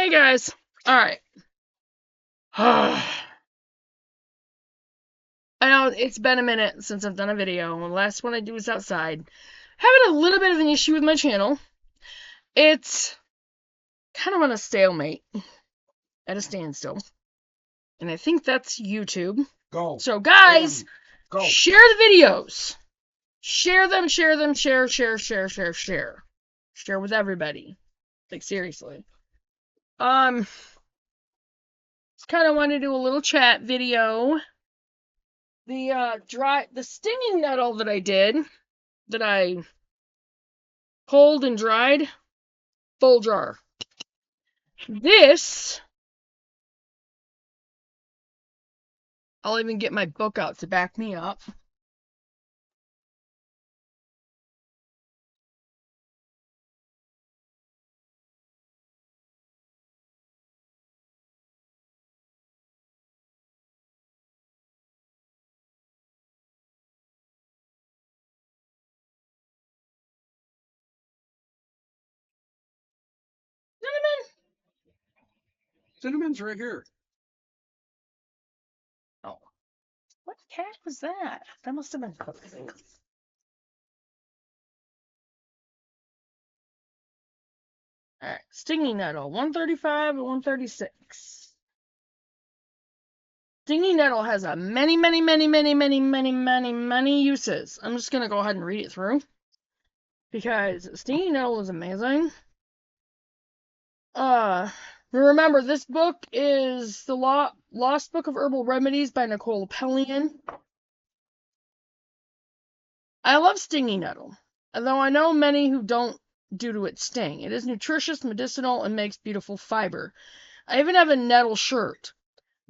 Hey guys. Alright. I know it's been a minute since I've done a video. The last one I did was outside. Having a little bit of an issue with my channel. It's kind of on a stalemate. At a standstill. And I think that's YouTube. Go. So guys, Go. share the videos. Share them, share. Share with everybody. Like seriously. Just kind of want to do a little chat video. The stinging nettle that I did, that I pulled and dried, full jar. This, I'll even get my book out to back me up. Cinnamon's right here. Oh, what cat was that? That must have been cooking. Alright, stinging nettle, 135 and 136. Stinging nettle has a many uses. I'm just gonna go ahead and read it through. Because stinging nettle is amazing. Remember, this book is The Lost Book of Herbal Remedies by Nicole Pellion. I love stinging nettle, although I know many who don't due to its sting. It is nutritious, medicinal, and makes beautiful fiber. I even have a nettle shirt.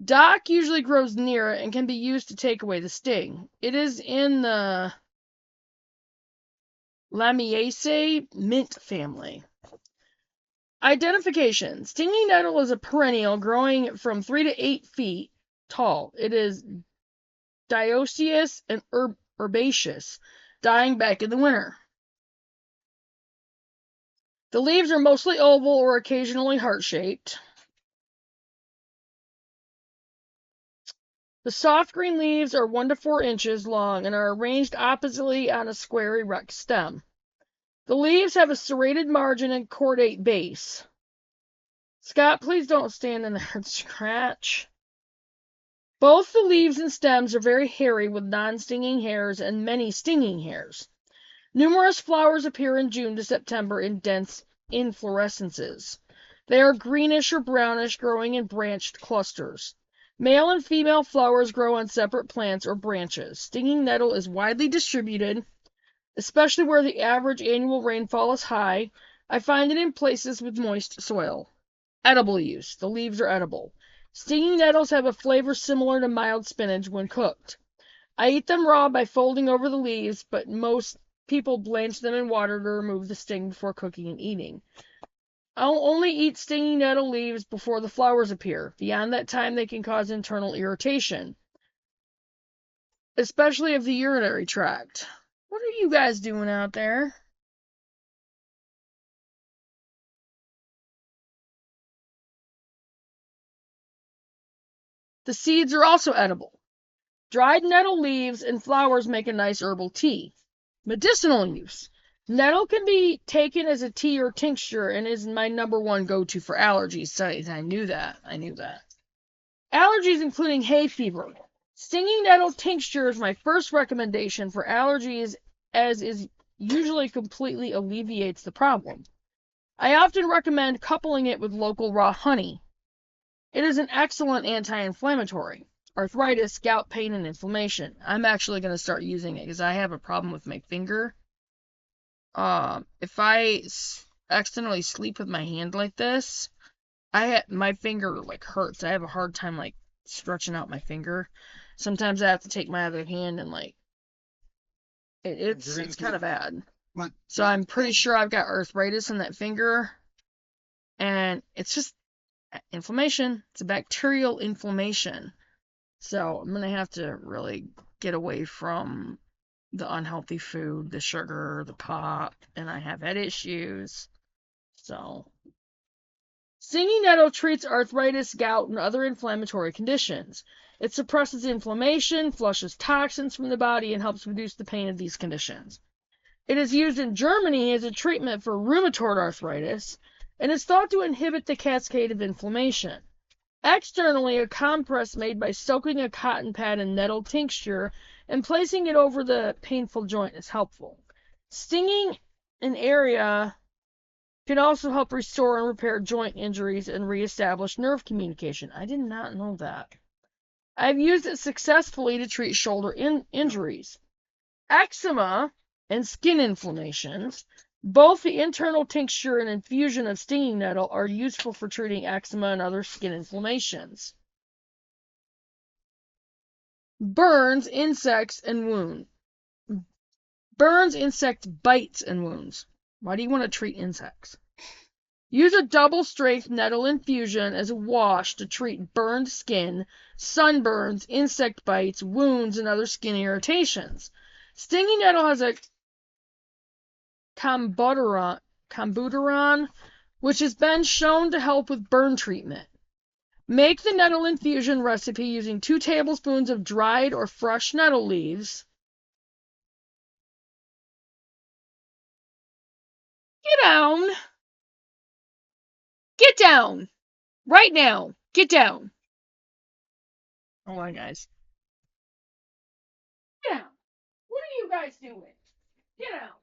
Dock usually grows near it and can be used to take away the sting. It is in the Lamiaceae mint family. Identification. Stinging nettle is a perennial growing from 3 to 8 feet tall. It is dioecious and herbaceous, dying back in the winter. The leaves are mostly oval or occasionally heart-shaped. The soft green leaves are 1 to 4 inches long and are arranged oppositely on a square erect stem. The leaves have a serrated margin and cordate base. Scott, please don't stand in there and scratch. Both the leaves and stems are very hairy with non-stinging hairs and many stinging hairs. Numerous flowers appear in June to September in dense inflorescences. They are greenish or brownish, growing in branched clusters. Male and female flowers grow on separate plants or branches. Stinging nettle is widely distributed, especially where the average annual rainfall is high. I find it in places with moist soil. Edible use. The leaves are edible. Stinging nettles have a flavor similar to mild spinach when cooked. I eat them raw by folding over the leaves, but most people blanch them in water to remove the sting before cooking and eating. I'll only eat stinging nettle leaves before the flowers appear. Beyond that time, they can cause internal irritation, especially of the urinary tract. What are you guys doing out there? The seeds are also edible. Dried nettle leaves and flowers make a nice herbal tea. Medicinal use. Nettle can be taken as a tea or tincture and is my #1 go-to for allergies. I knew that. Allergies including hay fever. Stinging nettle tincture is my first recommendation for allergies, as is usually completely alleviates the problem. I often recommend coupling it with local raw honey. It is an excellent anti-inflammatory. Arthritis, gout pain, and inflammation. I'm actually going to start using it because I have a problem with my finger. If I accidentally sleep with my hand like this, my finger like hurts. I have a hard time like stretching out my finger. Sometimes I have to take my other hand and like it's kind of bad. What? So I'm pretty sure I've got arthritis in that finger, and it's just inflammation. It's a bacterial inflammation. So I'm gonna have to really get away from the unhealthy food, the sugar, the pop, and I have head issues. So Stinging nettle treats arthritis, gout, and other inflammatory conditions. It suppresses inflammation, flushes toxins from the body, and helps reduce the pain of these conditions. It is used in Germany as a treatment for rheumatoid arthritis and is thought to inhibit the cascade of inflammation. Externally, a compress made by soaking a cotton pad in nettle tincture and placing it over the painful joint is helpful. Stinging an area can also help restore and repair joint injuries and reestablish nerve communication. I did not know that. I've used it successfully to treat shoulder injuries. Eczema and skin inflammations. Both the internal tincture and infusion of stinging nettle are useful for treating eczema and other skin inflammations. Burns, insects, and wounds. Burns, insect bites, and wounds. Why do you want to treat insects? Use a double-strength nettle infusion as a wash to treat burned skin, sunburns, insect bites, wounds, and other skin irritations. Stinging nettle has a cambuteron, which has been shown to help with burn treatment. Make the nettle infusion recipe using 2 tablespoons of dried or fresh nettle leaves. Get down! Get down! Right now! Get down! Hold on, guys. Get down! What are you guys doing? Get out!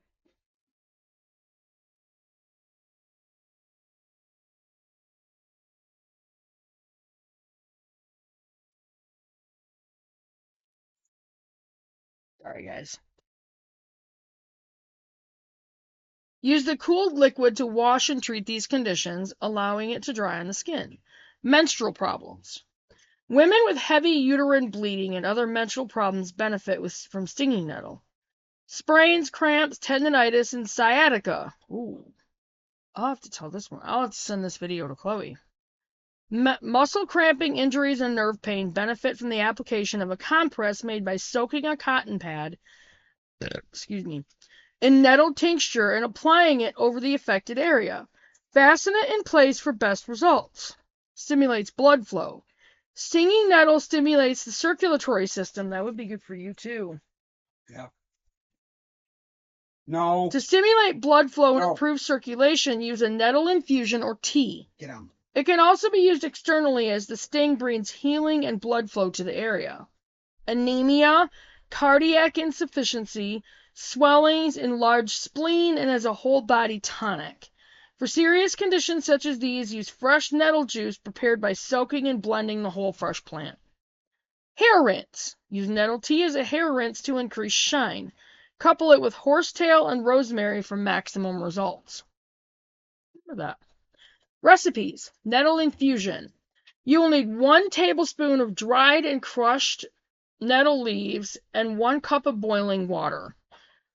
Sorry, guys. Use the cooled liquid to wash and treat these conditions, allowing it to dry on the skin. Menstrual problems. Women with heavy uterine bleeding and other menstrual problems benefit from stinging nettle. Sprains, cramps, tendinitis, and sciatica. Ooh. I'll have to tell this one. I'll have to send this video to Chloe. Muscle cramping, injuries, and nerve pain benefit from the application of a compress made by soaking a cotton pad in nettle tincture and applying it over the affected area. Fasten it in place for best results. Stimulates blood flow. Stinging nettle stimulates the circulatory system. That would be good for you, too. Yeah. No. To stimulate blood flow and improve circulation, use a nettle infusion or tea. Get out. It can also be used externally as the sting brings healing and blood flow to the area. Anemia, cardiac insufficiency, swellings, enlarged spleen, and as a whole body tonic. For serious conditions such as these, use fresh nettle juice prepared by soaking and blending the whole fresh plant. Hair rinse. Use nettle tea as a hair rinse to increase shine. Couple it with horsetail and rosemary for maximum results. Remember that. Recipes. Nettle infusion. You will need 1 tablespoon of dried and crushed nettle leaves and 1 cup of boiling water.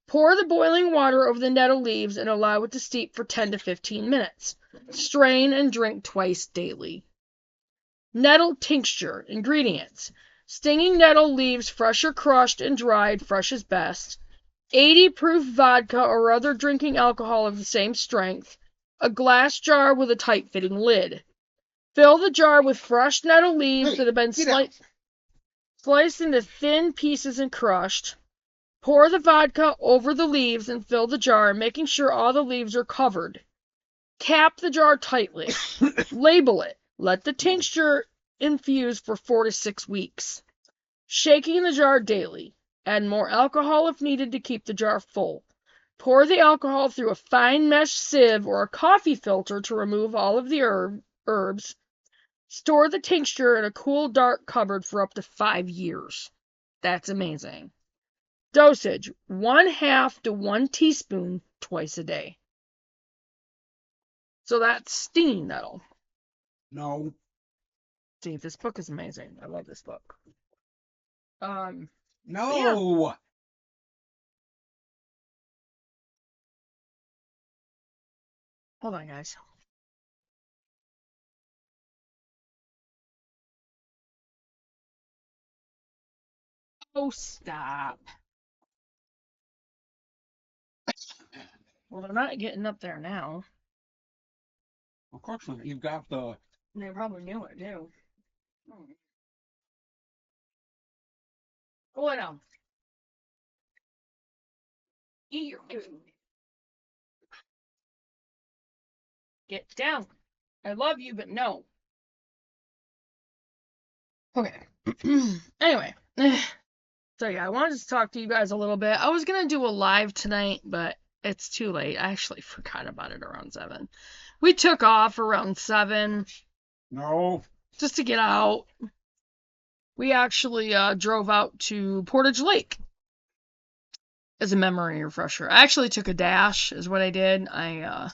Pour the boiling water over the nettle leaves and allow it to steep for 10 to 15 minutes. Strain and drink twice daily. Nettle tincture. Ingredients. Stinging nettle leaves, fresh or crushed and dried, fresh is best. 80 proof vodka or other drinking alcohol of the same strength. A glass jar with a tight-fitting lid. Fill the jar with fresh nettle leaves that have been sliced into thin pieces and crushed. Pour the vodka over the leaves and fill the jar, making sure all the leaves are covered. Cap the jar tightly. Label it. Let the tincture infuse for 4 to 6 weeks. Shaking the jar daily. Add more alcohol if needed to keep the jar full. Pour the alcohol through a fine mesh sieve or a coffee filter to remove all of the herbs. Store the tincture in a cool, dark cupboard for up to 5 years. That's amazing. Dosage, 1/2 to 1 teaspoon twice a day. So that's stinging nettle. No. See, this book is amazing. I love this book. No. Yeah. Hold on, guys. Oh, stop. Well, they're not getting up there now. Of course not. You've got the. And they probably knew it too. Go lay down. Eat your food. Get down. I love you, but no. Okay. Anyway. So yeah, I wanted to talk to you guys a little bit. I was gonna do a live tonight, but it's too late. I actually forgot about it around 7. We took off around 7. No. Just to get out. We actually drove out to Portage Lake as a memory refresher. I actually took a dash, is what I did. I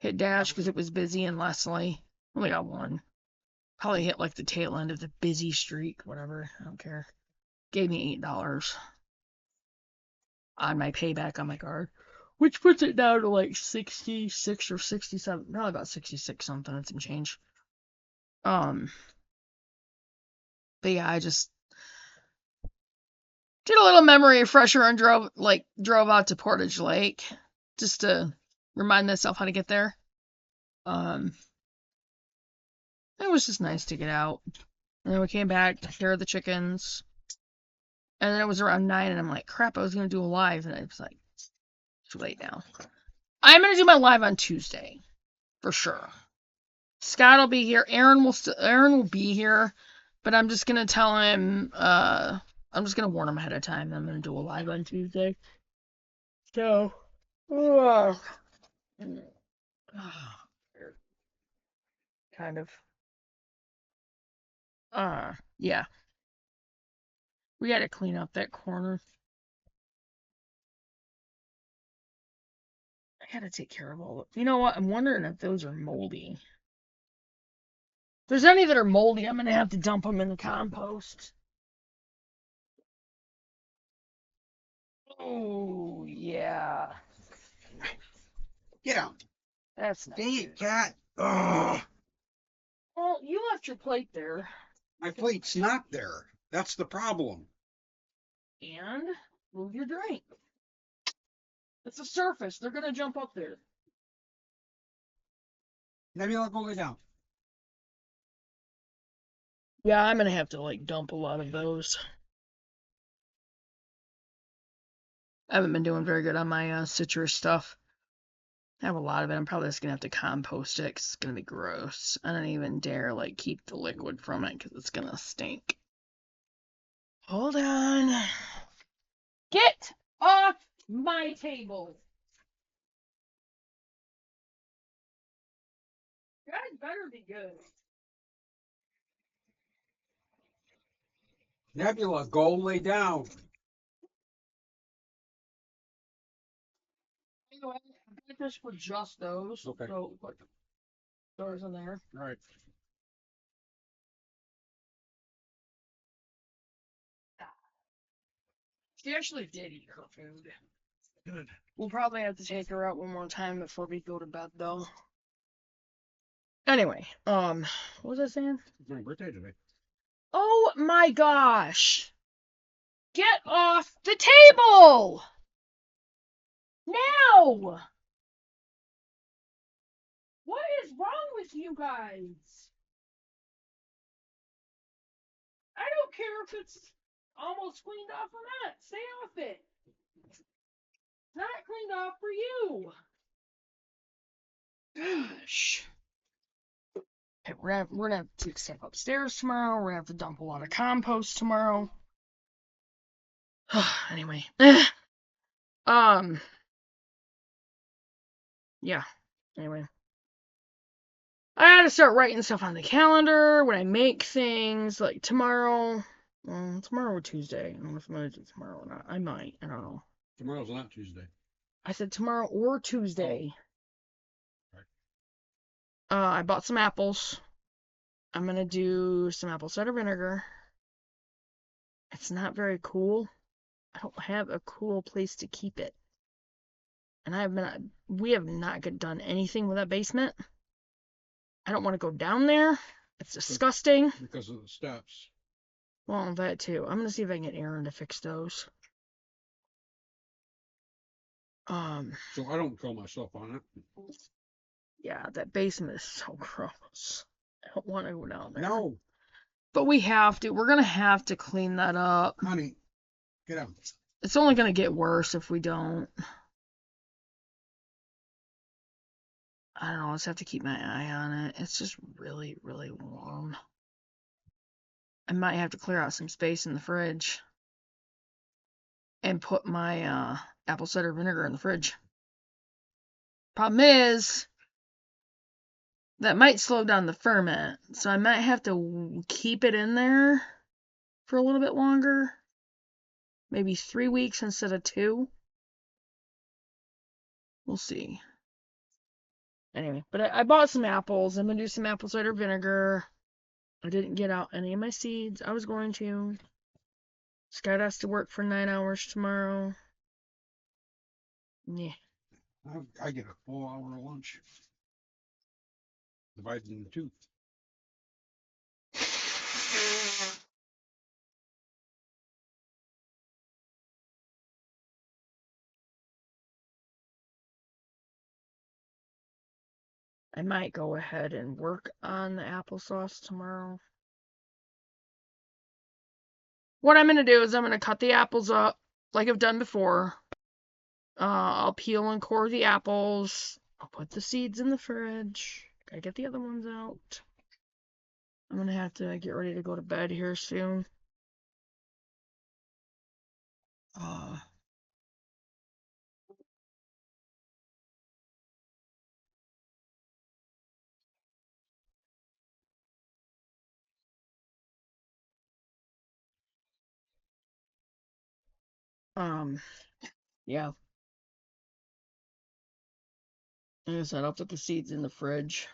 hit dash because it was busy in Leslie. Only got one. Probably hit like the tail end of the busy streak, whatever. I don't care. Gave me $8 on my payback on my card, which puts it down to like 66 or 67, probably about 66 something and some change. But yeah, I just did a little memory refresher and drove out to Portage Lake just to remind myself how to get there. It was just nice to get out. And then we came back to care of the chickens. And then it was around 9, and I'm like, crap, I was going to do a live. And I was like, too late now. I'm going to do my live on Tuesday. For sure. Scott will be here. Aaron will be here. But I'm just going to tell him, I'm just going to warn him ahead of time. I'm going to do a live on Tuesday. So, kind of. Yeah. We got to clean up that corner. I got to take care of all of it. You know what? I'm wondering if those are moldy. If there's any that are moldy, I'm going to have to dump them in the compost. Oh, yeah. Get out. That's not Dang good. it, cat. Ugh. Well, you left your plate there. My plate's not there. That's the problem. And move your drink. It's a surface. They're going to jump up there. Nebula, go lay down. Yeah, I'm going to have to, dump a lot of those. I haven't been doing very good on my citrus stuff. I have a lot of it. I'm probably just going to have to compost it 'cause it's going to be gross. I don't even dare, keep the liquid from it because it's going to stink. Hold on. Get off my table. You guys better be good. Nebula, go lay down. Anyway, I got this for just those. Okay. So put those in there. All right. She actually did eat her food. Good. We'll probably have to take her out one more time before we go to bed, though. Anyway, what was I saying? It's my birthday today. Oh my gosh! Get off the table! Now! What is wrong with you guys? I don't care if it's almost cleaned off or not. Stay off it. It's not cleaned off for you. Gosh. Okay, we're gonna have to take stuff upstairs tomorrow. We're gonna have to dump a lot of compost tomorrow. Anyway. Yeah. Anyway. I gotta start writing stuff on the calendar when I make things, like tomorrow. Well, tomorrow or Tuesday. I don't know if I'm gonna do tomorrow or not. I might. I don't know. Tomorrow's not Tuesday. I said tomorrow or Tuesday. Oh. Right. I bought some apples. I'm gonna do some apple cider vinegar. It's not very cool. I don't have a cool place to keep it. And we have not done anything with that basement. I don't want to go down there. It's disgusting. Because of the steps. Well, that too. I'm gonna see if I can get Aaron to fix those. So I don't kill myself on it. Yeah, that basement is so gross. I don't want to go down there. No, But we have to. We're gonna have to clean that up. honey, get out. It's only gonna get worse if we don't. I don't know. I'll just have to keep my eye on it. It's just really, really warm. I might have to clear out some space in the fridge and put my apple cider vinegar in the fridge. Problem is, that might slow down the ferment, so I might have to keep it in there for a little bit longer. Maybe 3 weeks instead of 2. We'll see. Anyway, but I bought some apples. I'm gonna do some apple cider vinegar. I didn't get out any of my seeds. I was going to. Scott has to work for 9 hours tomorrow. Yeah. I get a full hour lunch. Divided into 2. I might go ahead and work on the applesauce tomorrow. What I'm going to do is I'm going to cut the apples up like I've done before. I'll peel and core the apples. I'll put the seeds in the fridge. Gotta get the other ones out. I'm going to have to get ready to go to bed here soon. Yeah. Like I said, I'll put the seeds in the fridge.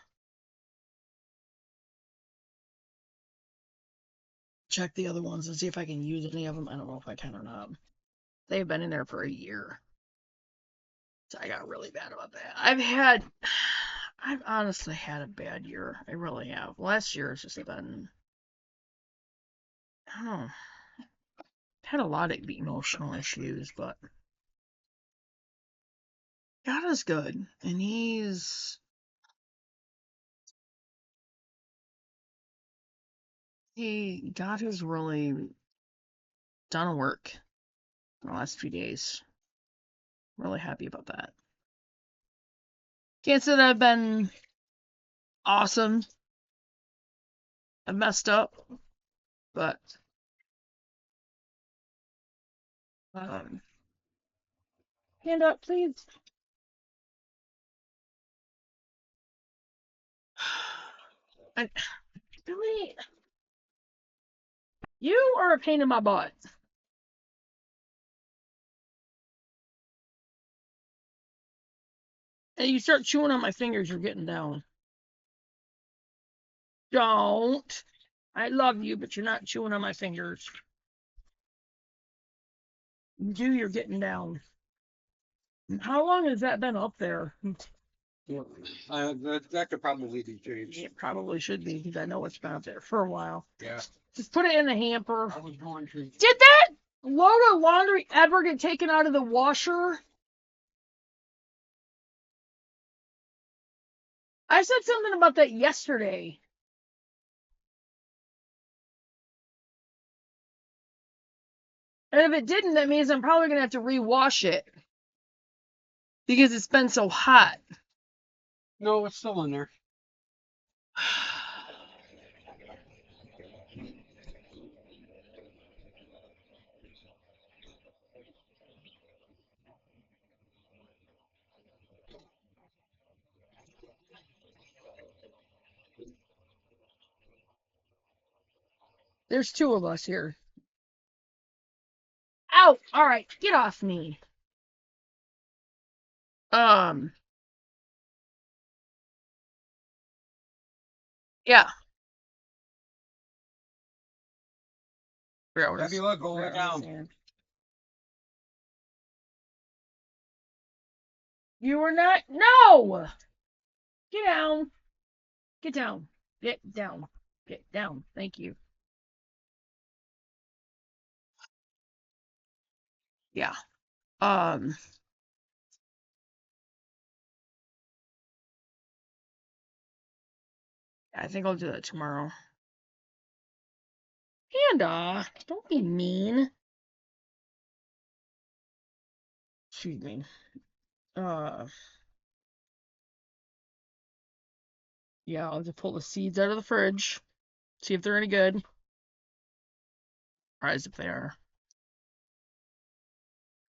Check the other ones and see if I can use any of them. I don't know if I can or not. They've been in there for a year. So I got really bad about that. I've honestly had a bad year. I really have. Last year has just been, I don't know, had a lot of emotional issues, but God is good. And God has really done a work in the last few days. Really happy about that. Can't say that I've been awesome. I've messed up, but hand up, please. I really, you are a pain in my butt. And you start chewing on my fingers, you're getting down. Don't. I love you, but you're not chewing on my fingers. You do, you're getting down. How long has that been up there? Yeah. That could probably be changed. It probably should be, because I know it's been up there for a while. Yeah. Just put it in the hamper. I was going to. Did that load of laundry ever get taken out of the washer? I said something about that yesterday. And if it didn't, that means I'm probably going to have to rewash it. Because it's been so hot. No, it's still in there. There's 2 of us here. Ow! Alright, get off me. Yeah. Nebula, go lay down. You were not. No! Get down. Get down. Get down. Get down. Thank you. Yeah. Um. I think I'll do that tomorrow. Panda, don't be mean. Excuse me. Yeah, I'll just pull the seeds out of the fridge, see if they're any good. Surprised if they are.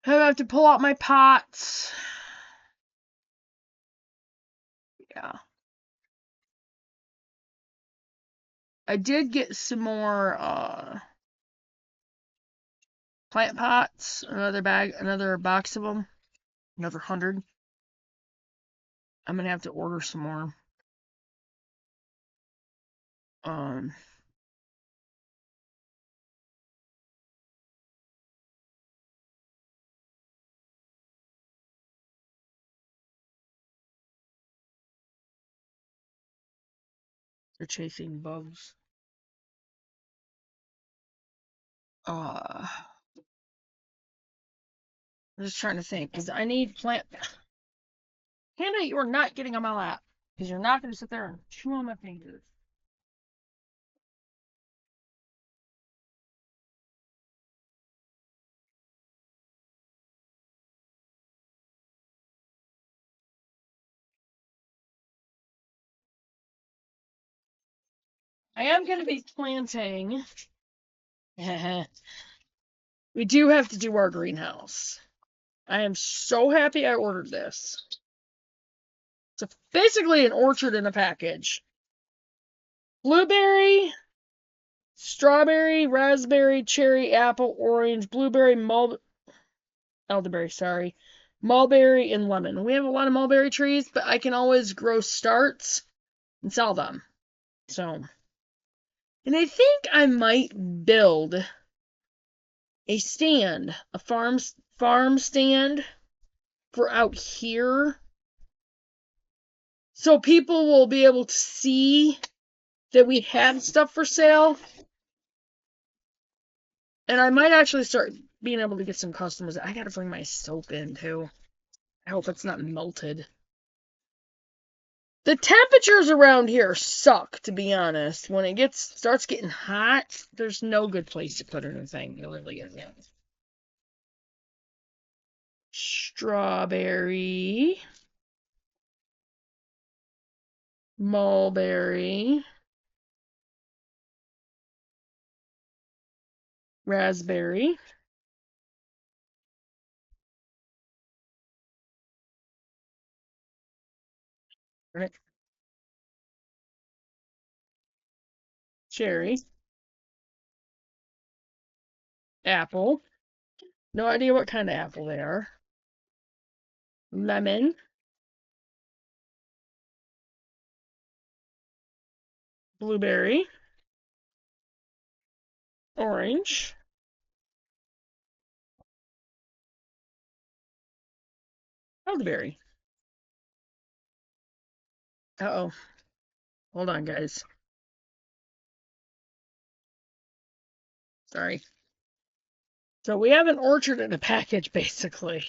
I have to pull out my pots. Yeah. I did get some more plant pots, another box of them, another 100. I'm gonna have to order some more. Um, they're chasing bugs. I'm just trying to think, because I need plant. Hannah, you are not getting on my lap, because you're not gonna sit there and chew on my fingers. I am gonna be planting. We do have to do our greenhouse. I am so happy I ordered this. It's basically an orchard in a package. Blueberry, strawberry, raspberry, cherry, apple, orange, blueberry, elderberry, sorry, mulberry, and lemon. We have a lot of mulberry trees, but I can always grow starts and sell them. So, and I think I might build a stand, a farm stand for out here, so people will be able to see that we have stuff for sale. And I might actually start being able to get some customers. I gotta bring my soap in too. I hope it's not melted. The temperatures around here suck, to be honest. When it starts getting hot, there's no good place to put anything. It really isn't. Strawberry, mulberry, raspberry, cherry, apple. No idea what kind of apple they are. Lemon, blueberry, orange, elderberry. Uh-oh. Hold on, guys. Sorry. So we have an orchard in a package, basically,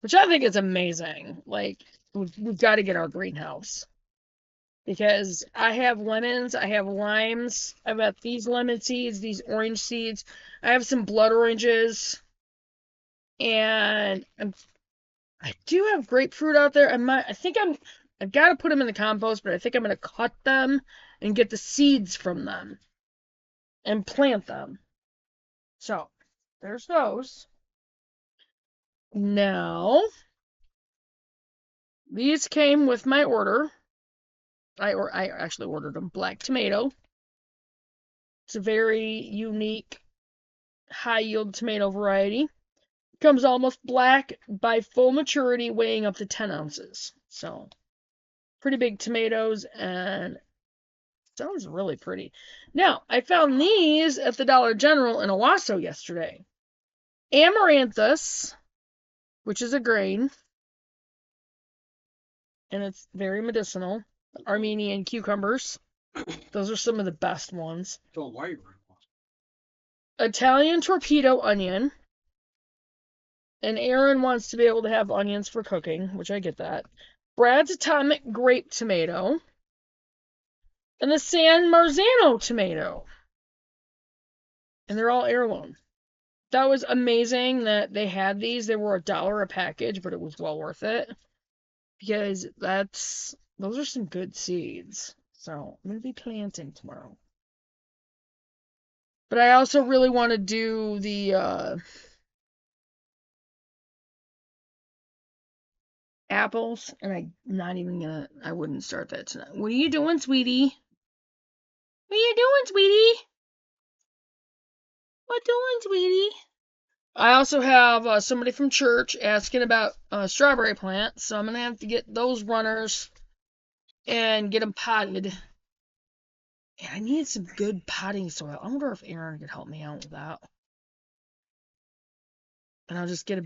which I think is amazing. Like, we've got to get our greenhouse. Because I have lemons, I have limes, I've got these lemon seeds, these orange seeds, I have some blood oranges, and I do have grapefruit out there. I've got to put them in the compost, but I think I'm going to cut them and get the seeds from them and plant them. So, there's those. Now, these came with my order. I actually ordered them. Black tomato. It's a very unique, high-yield tomato variety. Comes almost black by full maturity, weighing up to 10 ounces. So, pretty big tomatoes, and sounds really pretty. Now, I found these at the Dollar General in Owasso yesterday. Amaranthus, which is a grain, and it's very medicinal. Armenian cucumbers. Those are some of the best ones. Italian torpedo onion. And Aaron wants to be able to have onions for cooking, which I get that. Brad's atomic grape tomato. and the San Marzano tomato. And they're all heirloom. That was amazing that they had these. They were $1 a package, but it was well worth it. Because those are some good seeds. So I'm going to be planting tomorrow. But I also really want to do the apples, and I wouldn't start that tonight. What are you doing, sweetie? What are you doing, sweetie? What doing, sweetie? I also have somebody from church asking about strawberry plants, so I'm going to have to get those runners and get them potted. And I need some good potting soil. I wonder if Aaron could help me out with that. And I'll just get a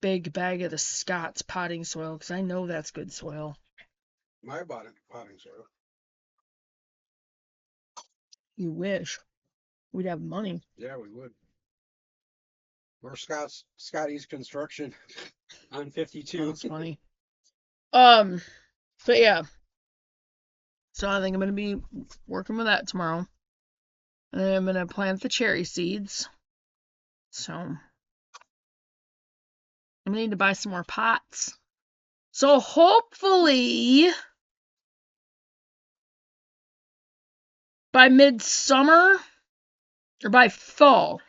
big bag of the Scott's potting soil, because I know that's good soil. My potting soil. You wish. We'd have money. Yeah, we would. Or Scotty's construction on 52. Oh, that's funny. But yeah. So I think I'm going to be working with that tomorrow. And then I'm going to plant the cherry seeds. So I'm going to need to buy some more pots. So hopefully by midsummer or by fall,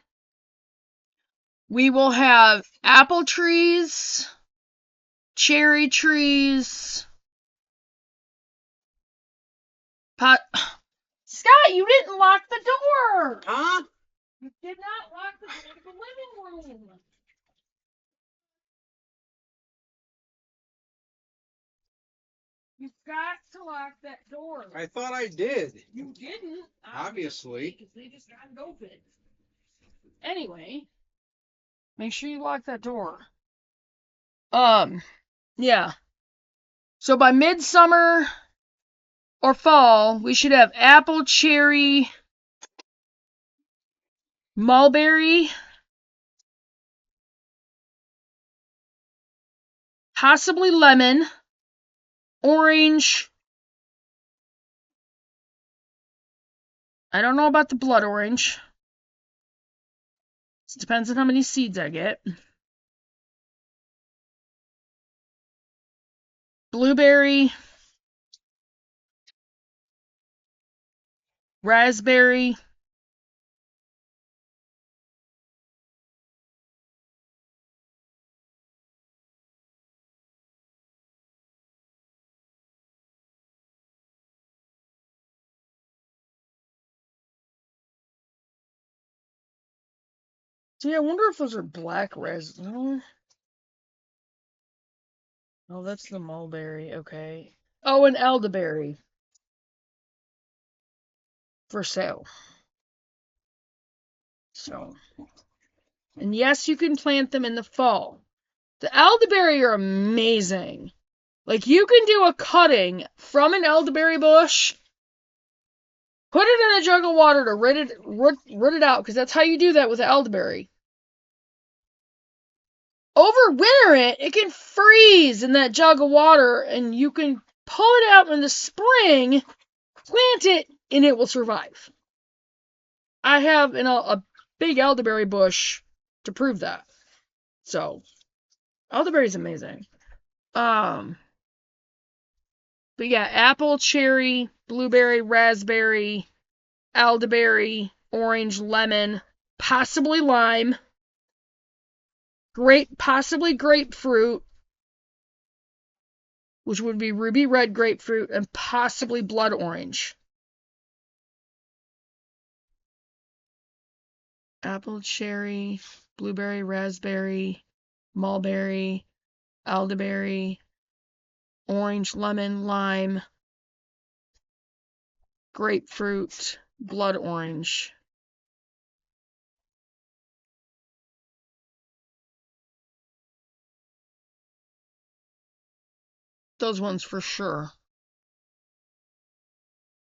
we will have apple trees, cherry trees, Scott, you didn't lock the door! Huh? You did not lock the door to the living room. You've got to lock that door. I thought I did. You didn't. Obviously. Because they just got open. Anyway, make sure you lock that door. Yeah. So by midsummer or fall, we should have apple, cherry, mulberry, possibly lemon, orange. I don't know about the blood orange. It depends on how many seeds I get. Blueberry, raspberry, see, I wonder if those are black raspberry. Oh, that's the mulberry, okay. Oh, and elderberry. For sale. So, and yes, you can plant them in the fall. The elderberry are amazing. Like, you can do a cutting from an elderberry bush, put it in a jug of water to root it out, because that's how you do that with the elderberry. Overwinter it can freeze in that jug of water, and you can pull it out in the spring, plant it, and it will survive. I have a big elderberry bush to prove that. So, elderberry's amazing. But yeah, apple, cherry, blueberry, raspberry, elderberry, orange, lemon, possibly lime, possibly grapefruit, which would be ruby red grapefruit, and possibly blood orange. Apple, cherry, blueberry, raspberry, mulberry, elderberry, orange, lemon, lime, grapefruit, blood orange. Those ones for sure.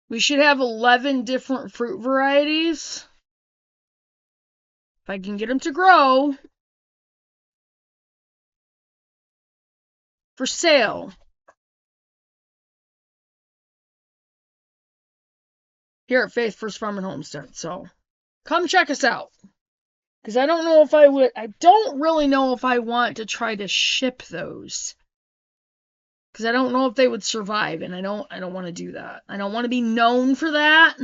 We should have 11 different fruit varieties. If I can get them to grow. For sale. here at Faith First Farm and Homestead. So come check us out. Because I don't know if I would, I don't really know if I want to try to ship those. Because I don't know if they would survive, and I don't want to do that. I don't want to be known for that.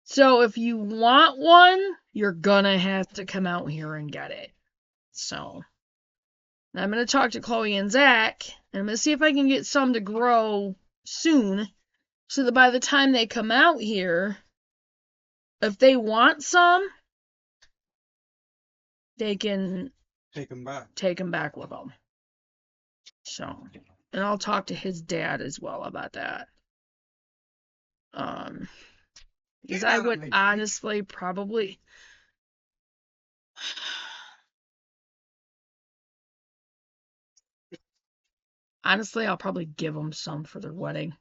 So if you want one, you're gonna have to come out here and get it. So I'm gonna talk to Chloe and Zach, and I'm gonna see if I can get some to grow soon, so that by the time they come out here, if they want some, they can Take them back. take them back with them. So, and I'll talk to his dad as well about that. Because I would honestly probably. Honestly, I'll probably give them some for their wedding.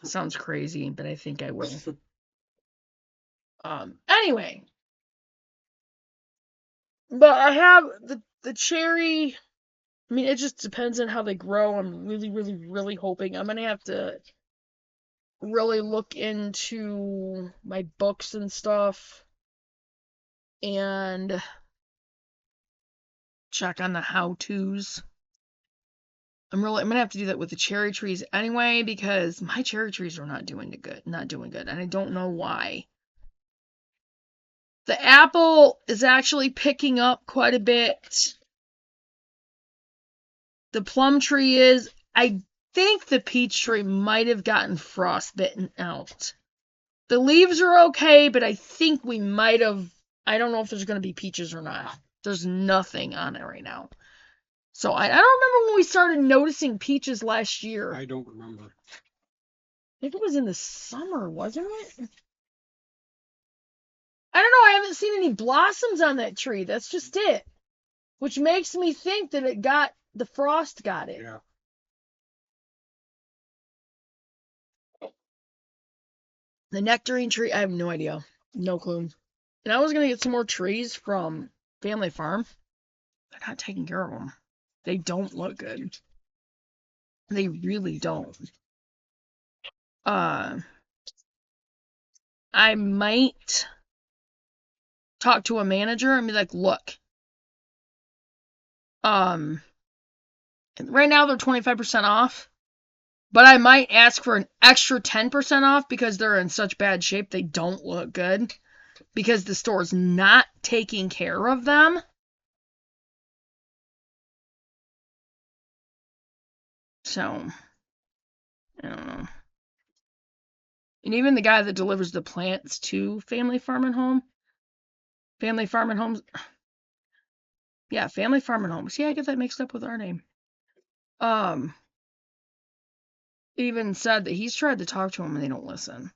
Sounds crazy, but I think I will. Anyway. But I have the cherry. I mean, it just depends on how they grow. I'm really, really, really hoping. I'm gonna have to really look into my books and stuff and check on the how-tos. I'm gonna have to do that with the cherry trees anyway, because my cherry trees are not doing good, and I don't know why. The apple is actually picking up quite a bit. The plum tree is. I think the peach tree might have gotten frostbitten out. The leaves are okay, but I think we might have. I don't know if there's going to be peaches or not. There's nothing on it right now. So I don't remember when we started noticing peaches last year. I don't remember. I think it was in the summer, wasn't it? I don't know. I haven't seen any blossoms on that tree. That's just it. Which makes me think that the frost got it. Yeah. The nectarine tree, I have no idea. No clue. And I was going to get some more trees from Family Farm. They're not taking care of them. They don't look good. They really don't. I might talk to a manager and be like, look, right now they're 25% off, but I might ask for an extra 10% off because they're in such bad shape they don't look good because the store's not taking care of them. So, I don't know. And even the guy that delivers the plants to Family Farm and Homes. Yeah, Family Farm and Homes. Yeah, I get that mixed up with our name. Even said that he's tried to talk to them and they don't listen.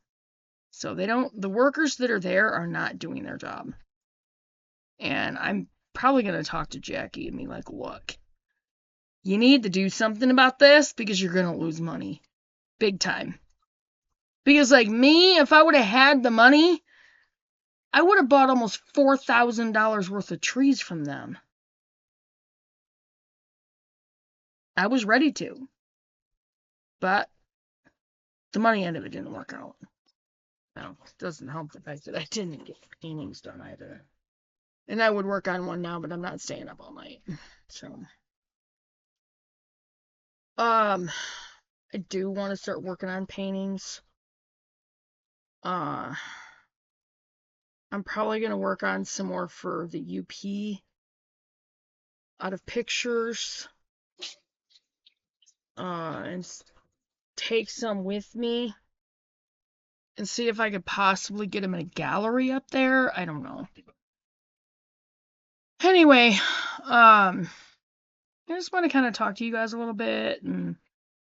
So the workers that are there are not doing their job. And I'm probably going to talk to Jackie and be like, look, you need to do something about this because you're going to lose money. Big time. Because like me, if I would have had the money, I would have bought almost $4,000 worth of trees from them. I was ready to. But the money end of it didn't work out. No, it doesn't help the fact that I didn't get paintings done either. And I would work on one now, but I'm not staying up all night. So, I do want to start working on paintings. I'm probably going to work on some more for the UP out of pictures. And take some with me and see if I could possibly get them in a gallery up there. I don't know. Anyway, I just want to kind of talk to you guys a little bit and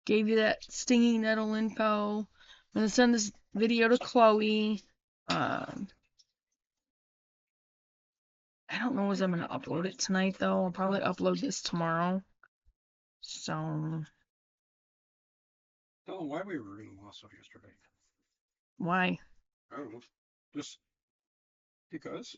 gave you that stinging nettle info. I'm going to send this video to Chloe. I don't know if I'm going to upload it tonight, though. I'll probably upload this tomorrow. So. Tell them why we were reading also yesterday. Why? I don't know. Just because.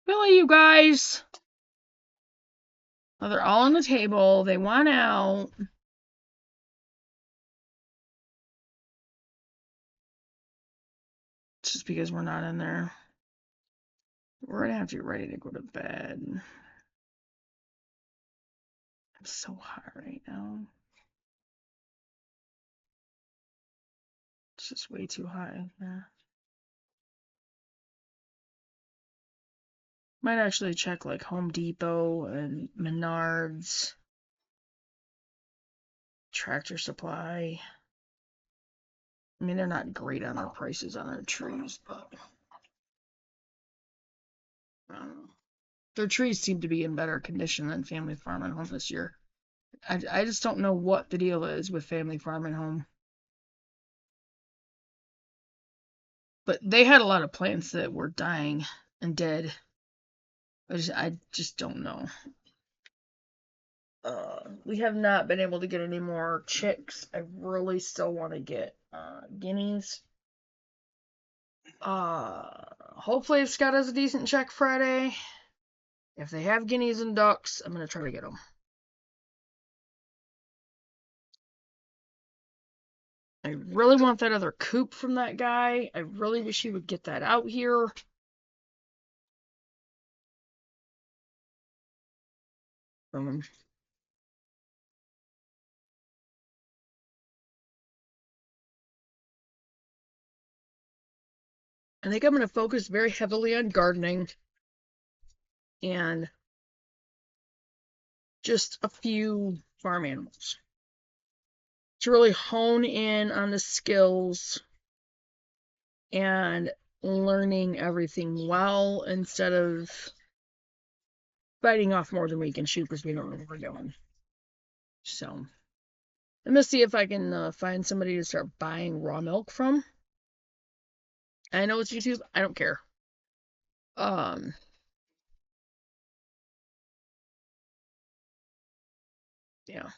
Billy, you guys. Oh, they're all on the table. They want out. It's just because we're not in there. We're going to have to get ready to go to bed. I'm so hot right now. It's just way too hot in here. Might actually check like Home Depot and Menards, Tractor Supply. I mean, they're not great on their prices on their trees, but their trees seem to be in better condition than Family Farm and Home this year. I just don't know what the deal is with Family Farm and Home. But they had a lot of plants that were dying and dead. I just don't know. We have not been able to get any more chicks. I really still want to get guineas. Hopefully if Scott has a decent check Friday, if they have guineas and ducks, I'm going to try to get them. I really want that other coop from that guy. I really wish he would get that out here. I think I'm going to focus very heavily on gardening and just a few farm animals to really hone in on the skills and learning everything well instead of biting off more than we can chew because we don't know what we're doing. So I'm going to see if I can find somebody to start buying raw milk from. I know it's YouTube. I don't care. Yeah.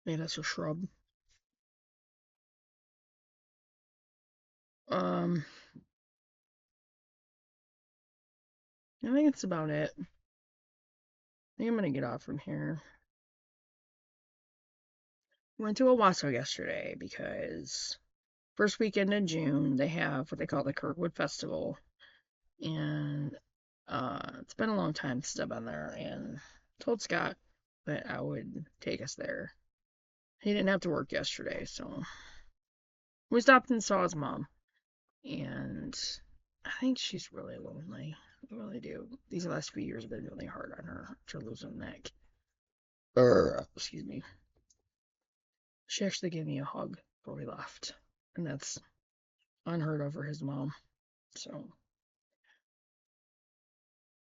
Maybe that's a shrub. I think that's about it. I think I'm gonna get off from here. Went to Owasso yesterday because first weekend in June they have what they call the Kirkwood Festival, and it's been a long time since I've been there, and told Scott that I would take us there. He didn't have to work yesterday, so we stopped and saw his mom, and I think she's really lonely. I really do. These last few years have been really hard on her after losing a neck. Excuse me. She actually gave me a hug before we left, and that's unheard of for his mom. So,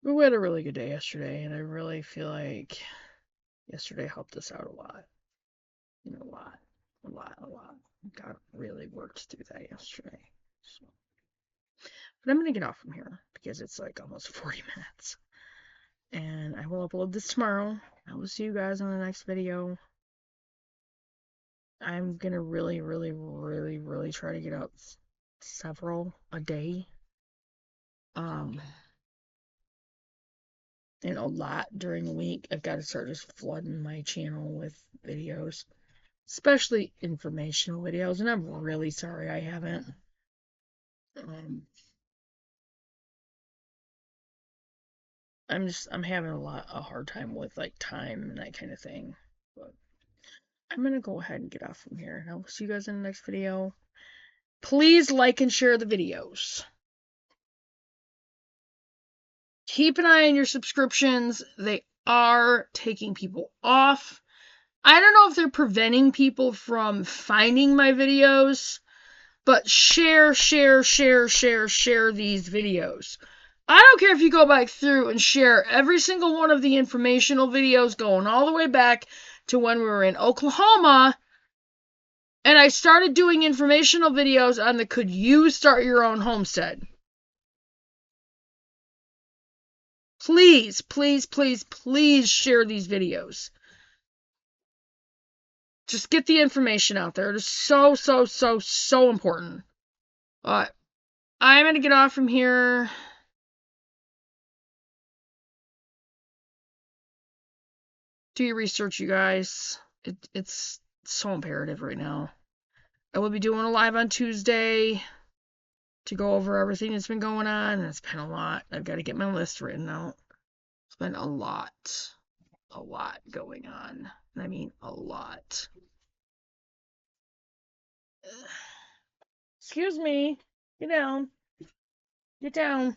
but we had a really good day yesterday, and I really feel like yesterday helped us out a lot. You know, a lot. God really worked through that yesterday. So, but I'm gonna get off from here because it's like almost 40 minutes, and I will upload this tomorrow. I will see you guys on the next video. I'm gonna really, really, really, really try to get out several a day. And a lot during the week. I've got to start just flooding my channel with videos, especially informational videos, and I'm really sorry I haven't. I'm having a hard time with like time and that kind of thing. But I'm gonna go ahead and get off from here, and I'll see you guys in the next video. Please like and share the videos. Keep an eye on your subscriptions. They are taking people off. I don't know if they're preventing people from finding my videos, but share these videos. I don't care if you go back through and share every single one of the informational videos going all the way back to when we were in Oklahoma And I started doing informational videos on the could you start your own homestead. Please, please, please, please share these videos. Just get the information out there. It is so, so, so, so important. I'm going to get off from here. Do your research, you guys. It's so imperative right now. I will be doing a live on Tuesday to go over everything that's been going on. It's been a lot. I've got to get my list written out. It's been a lot going on. And I mean a lot. Excuse me. Get down. Get down.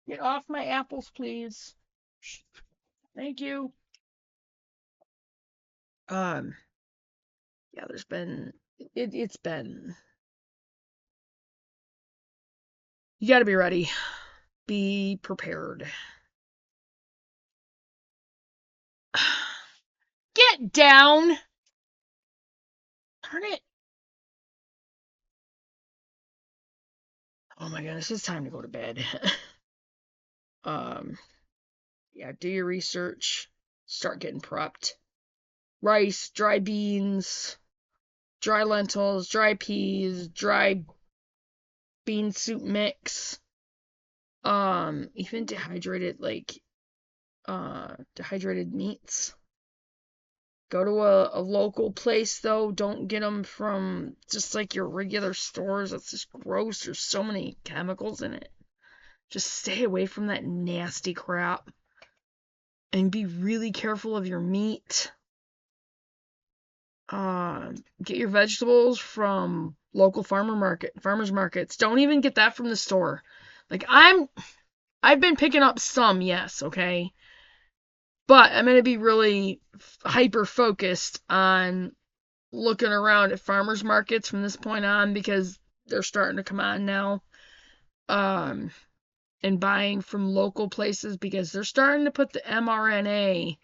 Get off my apples, please. Thank you. Yeah, there's been it's been you got to be ready. Be prepared. Get down. Darn it. Oh my goodness, it's time to go to bed. Yeah, do your research. Start getting prepped. Rice, dry beans, dry lentils, dry peas, dry bean soup mix. Even dehydrated dehydrated meats. Go to a local place though. Don't get them from just like your regular stores. That's just gross. There's so many chemicals in it. Just stay away from that nasty crap. And be really careful of your meat. Get your vegetables from local farmers markets. Don't even get that from the store. Like I've been picking up some, yes, okay? But I'm going to be really hyper focused on looking around at farmers markets from this point on because they're starting to come on now. And buying from local places because they're starting to put the mRNA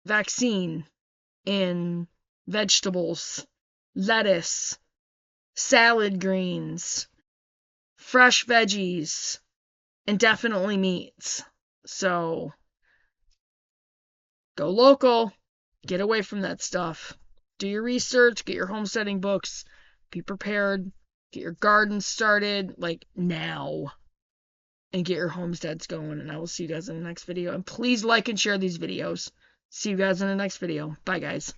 vaccine in vegetables, lettuce, salad greens, fresh veggies, and definitely meats. So go local, get away from that stuff. Do your research, get your homesteading books, be prepared, get your garden started like now, and get your homesteads going. And I will see you guys in the next video. And please like and share these videos. See you guys in the next video. Bye, guys.